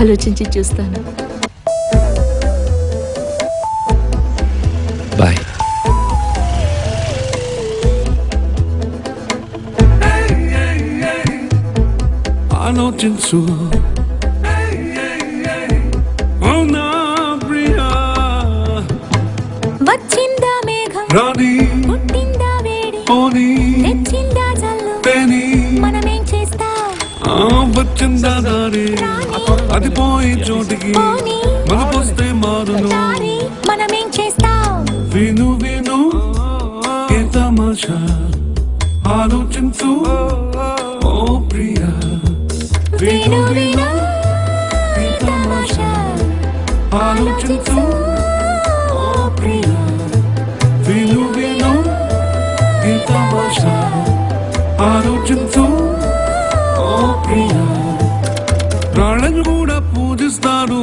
ఆలోచించి చూస్తాను. బాయ్. ఆలోచించు వచ్చిందా మేఘం రాణి పుట్టిందా వేడి పోనీ తెచ్చిందా జల్లు తేని మనమేం చేస్తాం వచ్చిందా దారి అది పోయి చోటికి మనకొస్తే మారును దారి మనమేం చేస్తాం విను విను ఏ తమాషా ఆలోచించు ఓ ప్రియా విను విను ఈ తమాషా ఆలోచించు ఓ ప్రియా విను విను ఈ తమాషా ఆలోచించు ఓ ప్రియా ప్రాణం కూడా పూజిస్తారు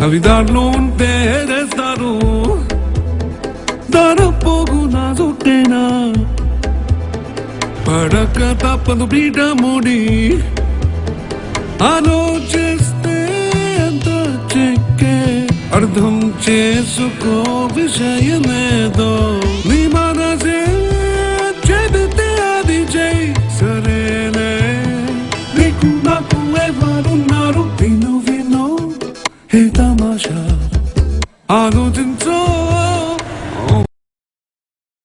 అవి దాంట్లో ఉంటే చేస్తారు దారపోగు నా చుట్టేనా పడక తప్పదు బీట ముడి ఆలోచిస్తే ఎంత చెక్కే అర్థం చేసుకో విషయమేదో నీ మనసే